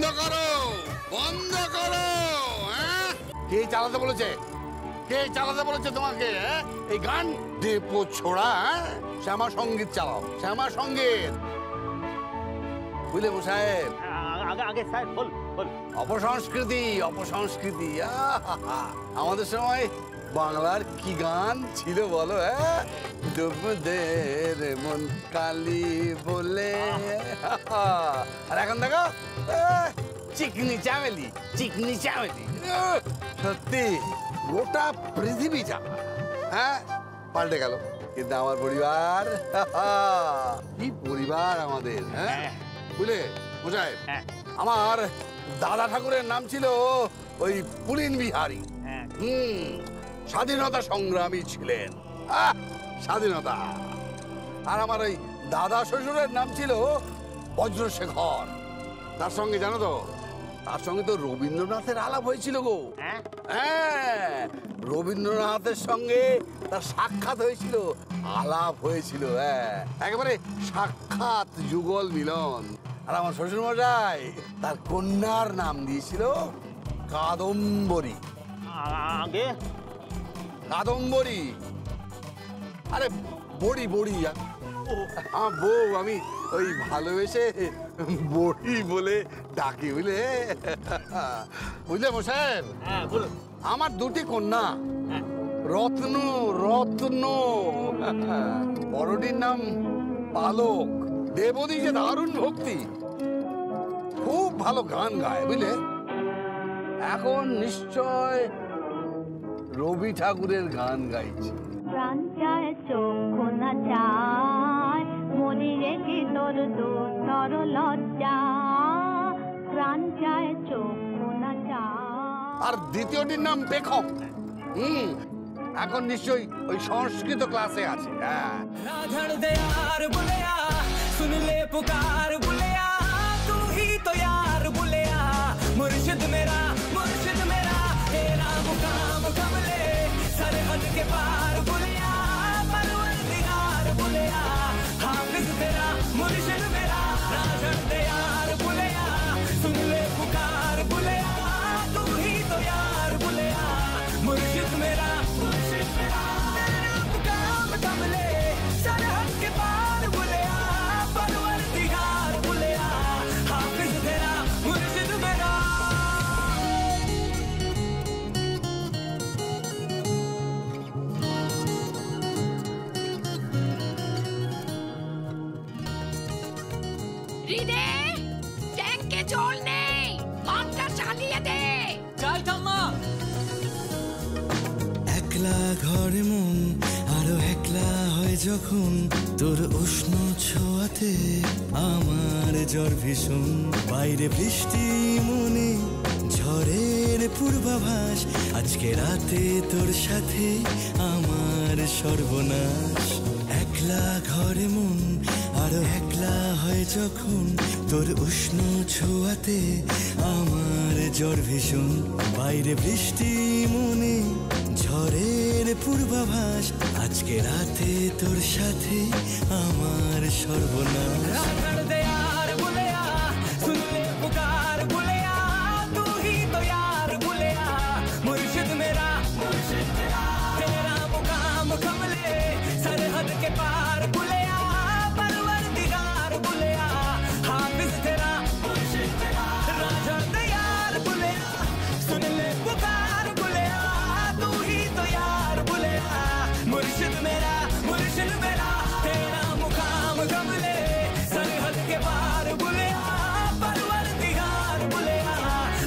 বন্ধ করো, বন্ধ করো। কে চালাতে বলেছে? কে চালাতে বলেছে তোমাকে? এই গান দেবো ছোড়া। শ্যামা সঙ্গীত চালাও, শ্যামা সঙ্গীত। বুঝলে সাহেব? আগে সাহেব বল বল। অপসংস্কৃতি, অপসংস্কৃতি। আমাদের সময় বাংলার কি গান ছিল বলো? ডুবদের মন কালি বলে। আর এখন দেখো চিকনি চামেলি, চিকনি চামেলি। সত্যি গোটা পৃথিবীটা পাল্টে গেল, কিন্তু আমার পরিবার কি পরিবার আমাদের। বুঝলে মশাই, আমার দাদা ঠাকুরের নাম ছিল ওই পুলিন বিহারী। স্বাধীনতা সংগ্রামী ছিলেন, স্বাধীনতা। আর আমার ওই দাদা শ্বশুরের নাম ছিল বজ্রশেখর। তার সঙ্গে জানো তো, তার সঙ্গে তো রবীন্দ্রনাথের আলাপ হয়েছিল গো। হ্যাঁ, রবীন্দ্রনাথের সঙ্গে তার সাক্ষাৎ হয়েছিল, আলাপ হয়েছিল। একেবারে সাক্ষাৎ, যুগল মিলন। আর আমার শ্বশুর মশাই তার কন্যার নাম দিয়েছিল কাদম্বরী। আগে কাদম্বরী, আরে বড়ি বড়ি। আমার বউ আমি ওই ভালোবেসে বড়ি বলে ডাকি, বুঝলে? বুঝলে মশাই? আমার দুটি কন্যা, রত্ন রত্ন। বড়টির নাম পালক। দেবদী যে দারুণ ভক্তি, খুব ভালো গান গায়, বুঝলে? এখন নিশ্চয় রবি ঠাকুরের গান গাইছে। প্রাণ চায় চক্ষু না চায়, মনি রেখে তোর তোর লজ্জা। প্রাণ চায় চক্ষু না চায়। আর দ্বিতীয়টির নাম বেখম। এখন নিশ্চয়ই ওই সংস্কৃত ক্লাসে আছে। राधड़ दे यार बुलिया, सुन ले पुकार बुलिया, तू ही तो यार बुलिया, मुर्शिद मेरा तेरा मुकाम कमले, सरहद के पार बुलिया, परवरदिगार बुलिया, हाफिज तेरा मुर्शिद मेरा। राधड़ दे यार बुलिया, सुन ले पुकार बुलिया, तू ही तो यार बुलिया, मुर्शिद मेरा तेरा मुकाम कमले, सरहद के पार बुलिया, परवरदिगार बुलिया, हाफिज तेरा मुर्शिद मेरा। রিদে, ট্যাঙ্কে জল নেই, পাম্পটা চালিয়ে দে। যাই ঠাম্মা। একলা ঘরে মন আরো একলা হয় যখন, তোর উষ্ণ ছোঁয়াতে আমার জ্বর ভীষণ। বাইরে বৃষ্টি মনে ঝড়ের পূর্বাভাস, আজকে রাতে তোর সাথে আমার সর্বনাশ। একলা ঘরে মন আরো একলা হয় যখন, তোর উষ্ণ ছোঁয়াতে আমার জ্বর ভীষণ। বাইরে বৃষ্টি মনে ঝড়ের পূর্বাভাস, আজকে রাতে তোর সাথে আমার সর্বনাশ। রাধड़ दे यार बुलिया, सुन ले पुकार बुलिया, तू ही तो यार बुलिया, मुर्शिद मेरा तेरा मुकाम कमले, सरहद के पार बुलिया, परवरदिगार बुलिया, हाफिज तेरा राधड़ दे यार बुलिया, सुन ले पुकार बुलिया, तू ही तो यार बुलिया, मुर्शिद मेरा तेरा मुकाम कमले, सरहद के पार बुलिया, परवरदिगार बुलिया,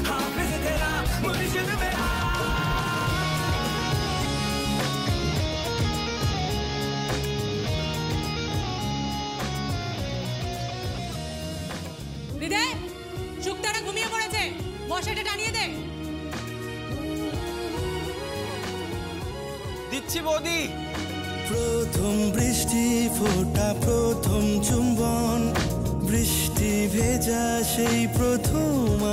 हाफिज तेरा मुर्शिद मेरा। রিদে, শুক্তারা ঘুমিয়ে পড়েছে, মশাটা টানিয়ে দে। দিচ্ছি বৌদি। প্রথম বৃষ্টি ফোঁটা, প্রথম চুম্বন, বৃষ্টি ভেজা সেই প্রথম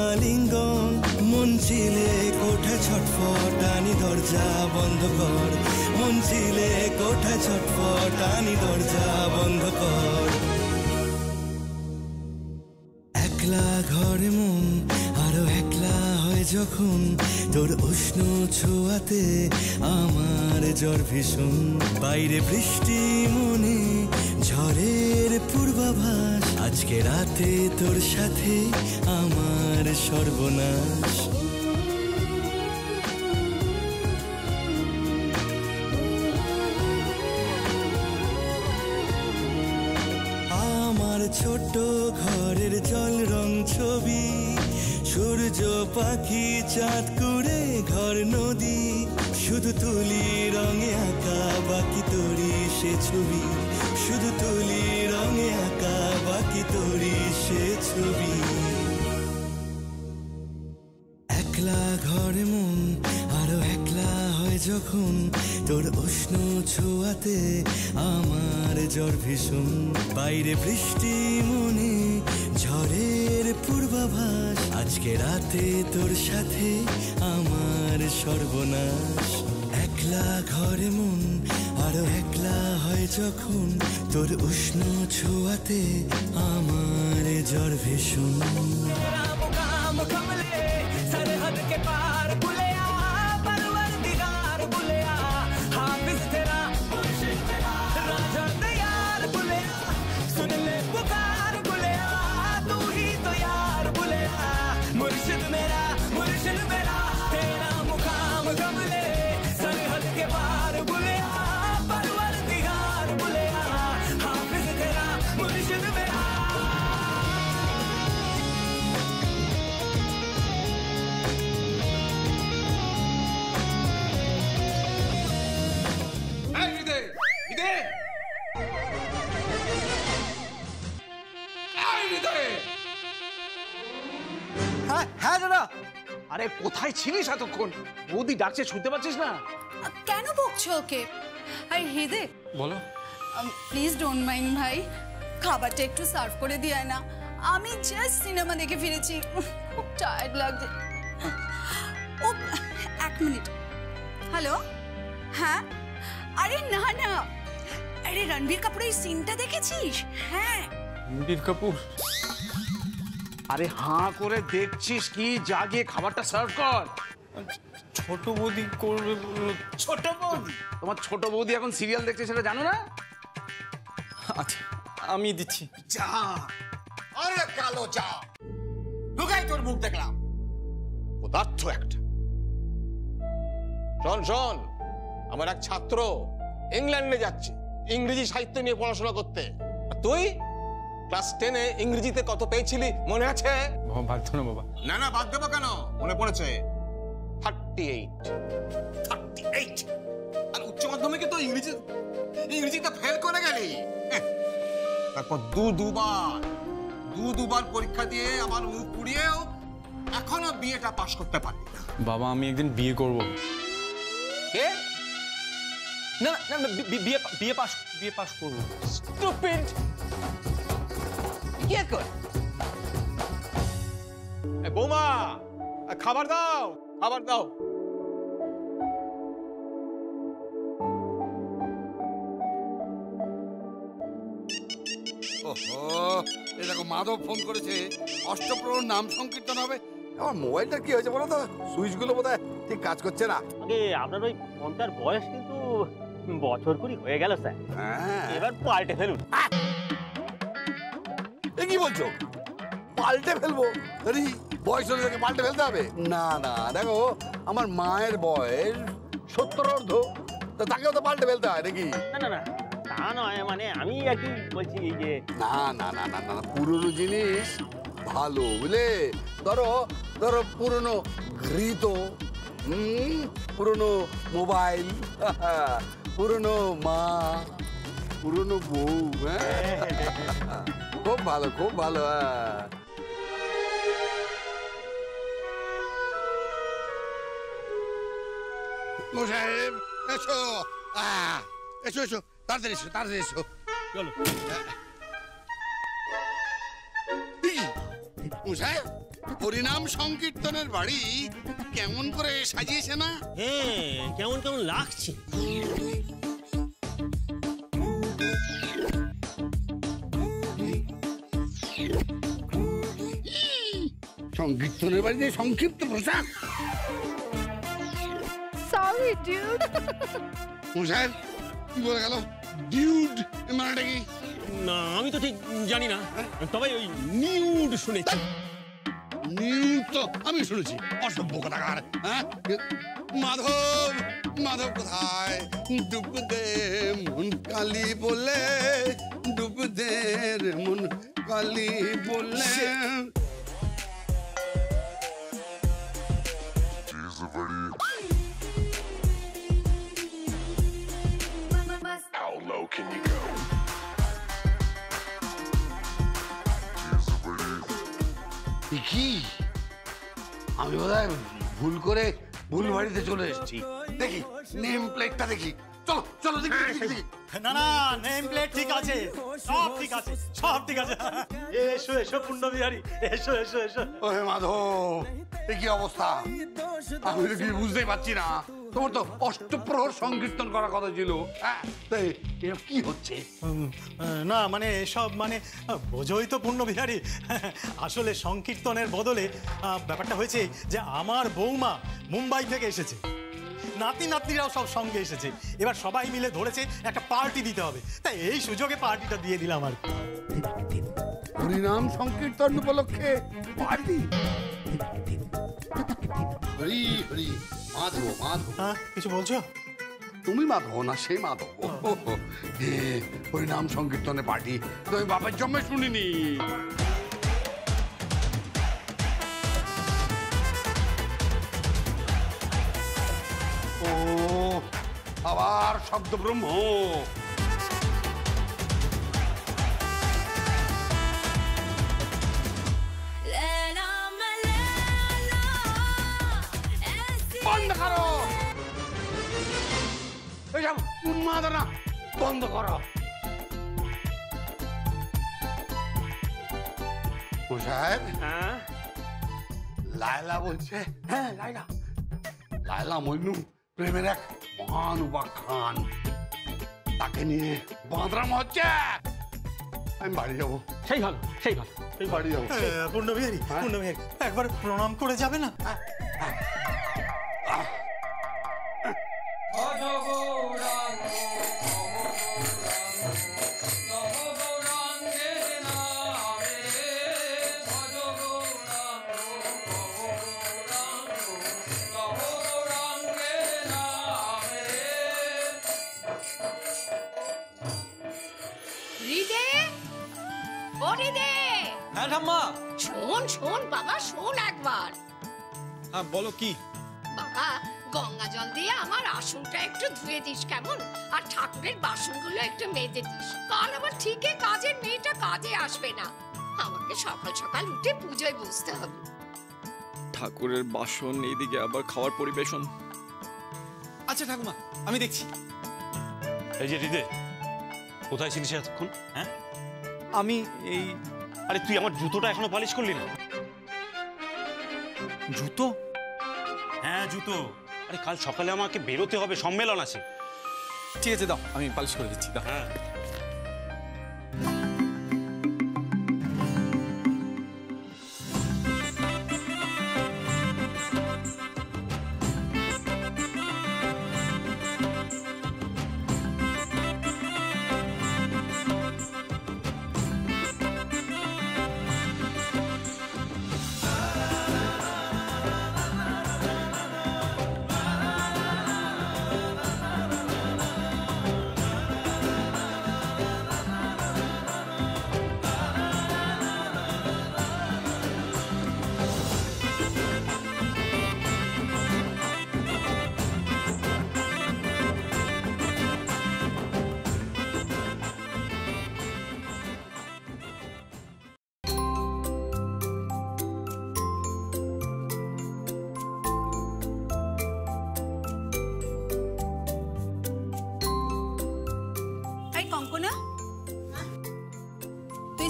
আলিঙ্গন। মন চিলে কোঠা ছটফটানি, দরজা বন্ধ কর। মন চিলে কোঠা ছটফটানি, দরজা বন্ধ কর। একলা ঘরে মন যখন তোর উষ্ণ ছোঁয়াতে আমার জ্বর ভীষণ। বাইরে বৃষ্টি মনে ঝড়ের পূর্বাভাস, আজকে রাতে তোর সাথে আমার সর্বনাশ। আমার ছোট ঘরের জল রং ছবি, সূর্য পাখি চাঁদ কুড়ে ঘর নদী, শুধু তুলি রঙে আঁকা বাকি তোরি সে ছবি, শুধু তুলি রঙে আঁকা বাকি তোরি সে ছবি। একলা ঘরে মন আরো একলা হয় যখন তোর উষ্ণ ছোঁয়াতে আমার জ্বর ভীষণ। বাইরে বৃষ্টি মনে ঝড়ের পূর্বাভাস, আজকে রাতে তোর সাথে আমার সর্বনাশ। একলা ঘরে মন আরো একলা হয় যখন তোর উষ্ণ ছোঁয়াতে আমার জ্বর ভীষণ। सरहद के पार बुलिया परवरदिगार बुलिया, हाफिज तेरा मुर्शिद तेरा राजा दयाल बुलिया, सुन ले पुकार बुलिया, तू ही तो यार बुलिया, मुर्शिद मेरा तेरा मुकाम कमले। सरहद के पार बुलिया परवरदिगार बुलिया, हाफिज तेरा मुर्शिद मेरा। হ্যাঁ দাদা। আরে কোথায় ছিলিস এতক্ষণ? বৌদি ডাকছে, শুনতে পাচ্ছিস না? কেন বকছো ওকে? আরে হেদে বলো। প্লিজ ডোন্ট মাইন্ড ভাই, খাবারটা একটু সার্ভ করে দিয়ে না। আমি জাস্ট সিনেমা দেখে ফিরেছি, খুব টায়ার্ড লাগছে। ও এক মিনিট। হ্যালো, হ্যাঁ? আরে না না, আরে রণবীর কাপুরের সিনটা দেখেছিস? হ্যাঁ রণবীর কাপুর। আরে হাঁ করে দেখছিস কি? জাগিয়ে খাবারটা সার্ভ কর। ছোট বৌদি করবে। ছোট বৌদি? তোমার ছোট বৌদি এখন সিরিয়াল দেখছে, সেটা জানো না? আচ্ছা আমি দিচ্ছি। যা, আরে কালো যা, ঢুকাই তোর মুখ দেখলাম, পদার্থ একটা। শোন শোন, আমার এক ছাত্র ইংল্যান্ডে যাচ্ছে ইংরেজি সাহিত্য নিয়ে পড়াশোনা করতে। আর তুই ক্লাস 10-এ ইংরেজিতে কত পেয়েছিলি মনে আছে? বাবা বাদ দাও না বাবা। না না বাদ দেবো কেন, মনে পড়েছে। 38। আর উচ্চ মাধ্যমিকে তো ইংরেজিতে ফেল করে গেলি। তারপর দুবার পরীক্ষা দিয়ে আমার মুখ পুড়িয়েও এখনো বিয়েটা পাশ করতে পারলি না। বাবা আমি একদিন বিয়ে করব। কে? না না না, বিয়ে পাশ করব। স্টুপিড। কি কর? বৌমা খাবার দাও, খাবার দাও। ওহো, এই দেখো মাধব ফোন করেছে, অষ্টপ্রহর নাম সংকীর্তন হবে। আমার মোবাইলটা কি হয়েছে বলো তো, সুইচগুলো বোধহয় ঠিক কাজ করছে না। আগে আপনার ওই ফোনটার বয়স কিন্তু বছর কুড়ি হয়ে গেল স্যার, হ্যাঁ এবার পাল্টে ফেলুন। এ কি বলছো? পাল্টে ফেলবো? আরে বয়স হলে তাকে পাল্টে ফেলতে হবে? না না, দেখো আমার মায়ের বয়স 70 তো তাকেও তো পাল্টে ফেলতে হয় নাকি? না না না, তা নয়, মানে আমি আর কি বলছি যে না না না না না, পুরনো জিনিস ভালো বুঝলে। ধরো ধরো পুরনো ঘৃত, পুরনো মোবাইল, পুরনো মা, পুরনো বউ, হ্যাঁ খুব ভালো খুব ভালো। সাহেব এসো, এসো এসো, তাড়াতাড়ি এসো, তাড়াতাড়ি এসো। চলো। সাহেব হরিনাম সংকীর্তনের বাড়ি কেমন করে সাজিয়েছে না? হ্যাঁ, কেমন কেমন লাগছে। সংকীর্তনের বাড়িতে সংক্ষিপ্ত পোশাক। সরি ডিউড। সাহেব কি বলে গেল? ডিউড মানেটা কি? না আমি তো ঠিক জানি না, তবে ওই নিউড শুনেছি। নিউড তো আমি শুনেছি, অসভ্য কথাকার। হ্যাঁ, মাধব মাধব কোথায়? ডুব দে মন কালি বলে, ডুব দে রে মন কালি বলে। কি আমি বোধহয় ভুল করে ভুল বাড়িতে চলে এসেছি। দেখি নেম প্লেটটা দেখি। চলো চলো দেখি দেখি, দেখি। না না, নেম প্লেট ঠিক আছে, সব ঠিক আছে, সব ঠিক আছে। এসো এসো পূর্ণবিহারী, এসো এসো এসো। ওহে মাধব, এ কি অবস্থা? আমি তো কিছু বুঝতেই পারছি না। তোমার তো অষ্টপ্রহর সংকীর্তন করার কথা ছিল। হ্যাঁ, তাই এ কি হচ্ছে? না মানে সব মানে বোঝোই তো পূর্ণবিহারী, আসলে সংকীর্তনের বদলে ব্যাপারটা হয়েছে যে আমার বৌমা মুম্বাই থেকে এসেছে, নাতি নাতনিরাও সব সঙ্গে এসেছে। এবার সবাই মিলে ধরেছে একটা পার্টি দিতে হবে, তাই এই সুযোগে পার্টিটা দিয়ে দিলাম আর কি। হরিনাম সংকীর্তন উপলক্ষে পার্টি? হরি হরি মাধব মাধব। হ্যাঁ, কিছু বলছো? তুমি মাধব না সে মাধব? হরিনাম সংকীর্তনে পার্টি তো আমি বাপের জন্মে শুনিনি। ও আবার শব্দ ব্রহ্ম। বন্ধ করো এইসব উন্মাদনা, বন্ধ করো। ও সাহেব, হ্যাঁ লায়লা বলছে। হ্যাঁ লায়লা, লায়লা মজনু প্রেমের এক মহান উপাখ্যান, তাকে নিয়ে বাঁদরাম হচ্ছে। আমি বাড়ি যাবো। সেই ভালো সেই ভালো। বাড়ি যাবো। পূর্ণবিহারী, পূর্ণবিহারী একবার প্রণাম করে যাবে না? হ্যাঁ ঠাম্মা। শোন শোন বাবা, শোন একবার। হ্যাঁ বলো কি? বাবা, গঙ্গা জল দিয়ে আমার আসনটা একটু ধুয়ে দিস কেমন, আর ঠাকুরের বাসনগুলো একটু মেজে দিস। কাল আবার ঠিকই কাজের মেয়েটা কাজে আসবে না, আমাকে সকাল সকাল উঠে পুজোয় বসতে হবে। ঠাকুরের বাসন, এইদিকে আবার খাওয়ার পরিবেশন। আচ্ছা ঠাকুমা, আমি দেখছি। এই যে হৃদয়, কোথায় ছিলিস এতক্ষণ? হ্যাঁ আমি এই, আরে তুই আমার জুতোটা এখনো পালিশ করলি না? জুতো? হ্যাঁ জুতো। আরে কাল সকালে আমাকে বেরোতে হবে, সম্মেলন আছে। ঠিক আছে, দাও আমি পালিশ করে দিচ্ছি। দাও। হ্যাঁ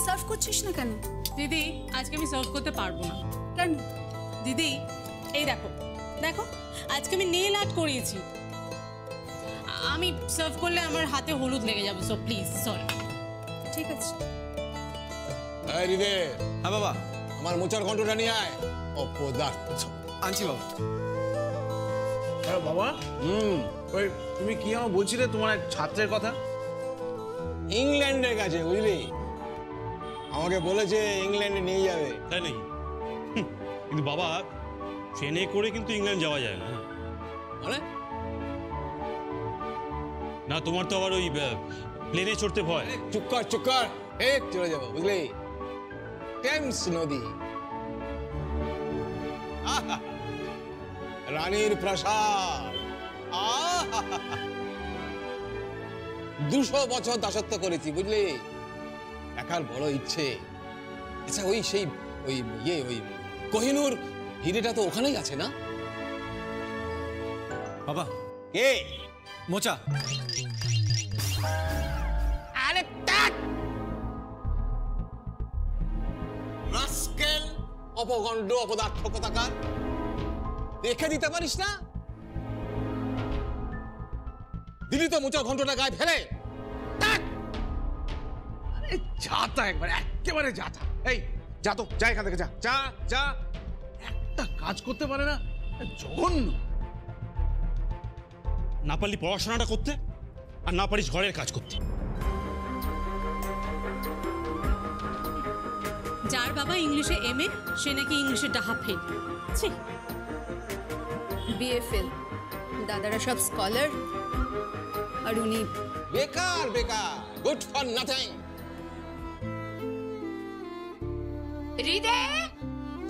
সার্ভ করছিস না কেন? দিদি আজকে আমি সার্ভ করতে পারবো না। কেন? দিদি এই দেখো দেখো, আজকে আমি নেল আর্ট করিয়েছি, আমি সার্ভ করলে আমার হাতে হলুদ লেগে যাবে, সো প্লিজ সরি। ঠিক আছে। হ্যাঁ বাবা, আমার মোচার ঘন্টটা নিয়ে আয়। অপদার্থ। আনছি বাবা। হ্যাঁ বাবা, ওই তুমি কি আমার বলছিলে তোমার এক ছাত্রের কথা? ইংল্যান্ডের কাছে, বুঝলি? আমাকে বলেছে ইংল্যান্ডে নিয়ে যাবে। তাই নাকি? কিন্তু বাবা, ট্রেনে করে কিন্তু ইংল্যান্ড যাওয়া যায় না। মানে? না, তোমার তো আবার ওই প্লেনে চড়তে ভয়। চুপ কর, চুপ কর। চলে যাবো, বুঝলি? টেমস নদী, রানীর প্রাসাদ, 200 বছর দাসত্ব করেছি, বুঝলি? একার বড় ইচ্ছে। আচ্ছা, ওই সেই ওই কোহিনূর হিরেটা তো ওখানেই আছে না? বাবা, কে? মোচা। আরে টাক! রাস্কেল, অপগণ্ড, অপদার্থ কোথাকার। রেখে দিতে পারিস না? দিলি তো মোচার ঘন্টটা গায়ে ফেলে। আরে যাতা, একবারে একেবারে যাতা। এই যা তো, যা এখান থেকে, যা যা যা। একটা কাজ করতে পারে না, জঘন্য। না পারলি পড়াশোনাটা করতে, আর না পারিস ঘরের কাজ করতে। যার বাবা ইংলিশে MA, সে নাকি ইংলিশে ডাহা ফেল। বিএ ফেল, দাদারা সব স্কলার, আর উনি বেকার বেকার, গুড ফর নাথিং। হৃদে,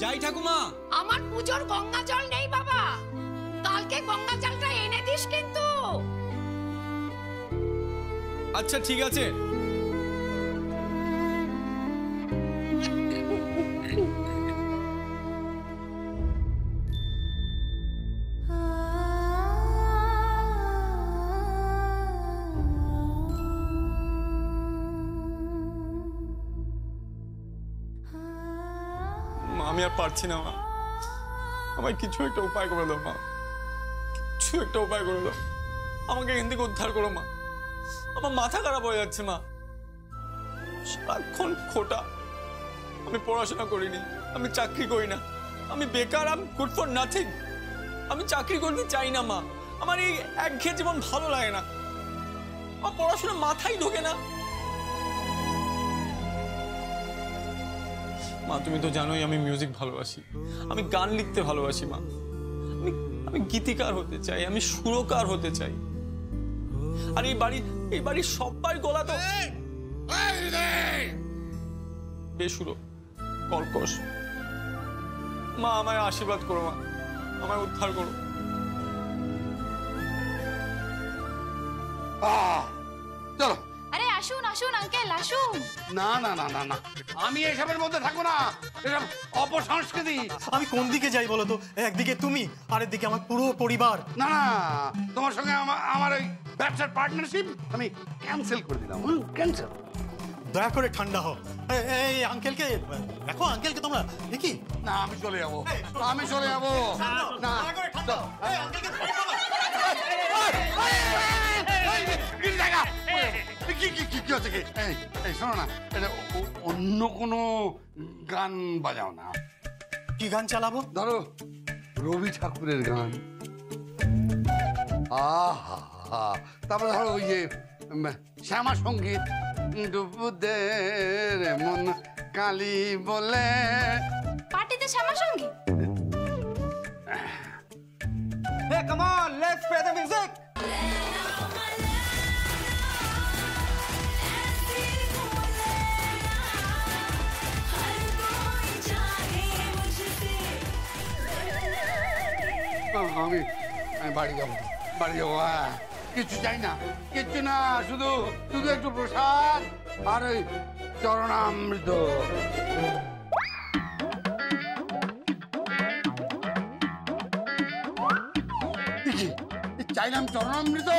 যাই ঠাকুমা। আমার পুজোর গঙ্গা জল নেই বাবা, কালকে গঙ্গা জলটা এনে দিস কিন্তু। আচ্ছা ঠিক আছে। আমি আর পারছি না মা, আমায় কিছু একটা উপায় করে দাও মা, কিছু একটা উপায় করে দাও, আমাকে এখান থেকে উদ্ধার করো মা। আমার মাথা খারাপ হয়ে যাচ্ছে মা, সারাক্ষণ খোটা। আমি পড়াশোনা করিনি, আমি চাকরি করি না, আমি বেকার, I am good for nothing. আমি চাকরি করতে চাই না মা, আমার এই একঘেয়ে জীবন ভালো লাগে না, আমার পড়াশোনা মাথায় ঢোকে না। মা তুমি তো জানোই আমি মিউজিক ভালোবাসি, আমি গান লিখতে ভালোবাসি মা, আমি গীতিকার হতে চাই, আমি সুরকার হতে চাই। আর এই বাড়ির সবার গলা তো বেসুরো, কর্কশ। মা আমায় আশীর্বাদ করো মা, আমায় উদ্ধার করো। চলো। আরে আসুন আসুন আঙ্কেল আসুন। না না না না না, আমি এসবের মধ্যে থাকবো না, এসব অপসংস্কৃতি। আমি কোন দিকে যাই বলো তো? একদিকে তুমি, আরেক দিকে আমার পুরো পরিবার। না না, তোমার সঙ্গে আমার ওই ব্যবসার পার্টনারশিপ আমি ক্যান্সেল করে দিলাম। ক্যান্সেল। দয়া করে ঠান্ডা হও। এই আঙ্কেলকে দেখো, আঙ্কেলকে তোমরা দেখি। না, আমি চলে যাবো, আমি চলে যাবো। না, শোনো না, অন্য কোনো গান বাজাও না। কি গান চালাবো? ধরো রবি ঠাকুরের গান। আহা, তারপরে ধরো ওই যে শ্যামা সঙ্গীত, ডুবুদের মন কালী বলে। পার্টিতে শ্যামা সঙ্গীত। Hey, come on, let's play the music. আমি বাড়ি যাবো, বাড়ি যাবো। হ্যাঁ, কিচ্ছু চাই না, কিচ্ছু না, শুধু একটু প্রসাদ আর ওই চরণামৃত। চাইলাম চরণামৃত,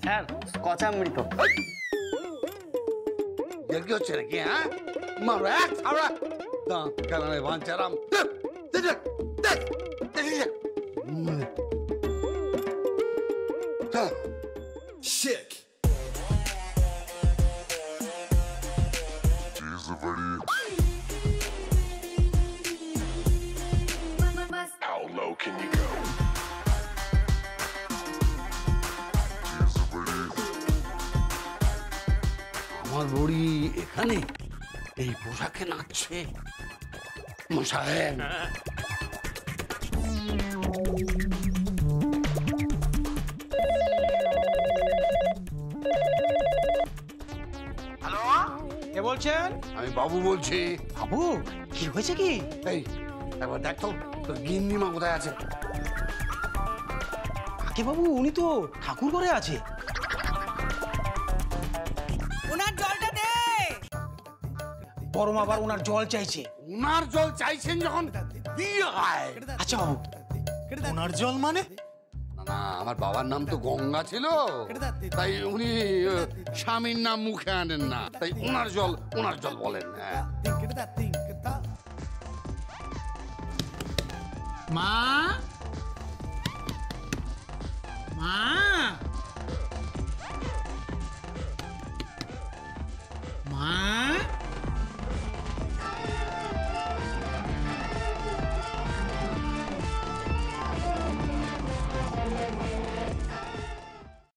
স্যার স্কচামৃত। কি হচ্ছে নাকি? হ্যাঁ, মারো এক ছাড়া দাঁত কালারে বাঞ্চারাম। Sick. আমার বুড়ি এখানে এই পোশাকে নাচছে। মশাহেব, কে বলছেন? আমি বাবু বলছি। বাবু, কি হয়েছে কি? এই একবার দেখ তো তোর গিন্নিমা কোথায় আছে। কাকে বাবু? উনি তো ঠাকুর ঘরে আছে। ওনার জলটা দে। বড় মা আবার ওনার জল চাইছে। উনার জল চাইছেন যখন দিয়ে আয়। আচ্ছা বাবু। ওনার জল মানে? না, আমার বাবার নাম তো গঙ্গা ছিল, তাই উনি স্বামীর নাম মুখে আনেন না, তাই ওনার জল বলেন। হ্যাঁ। মা, মা,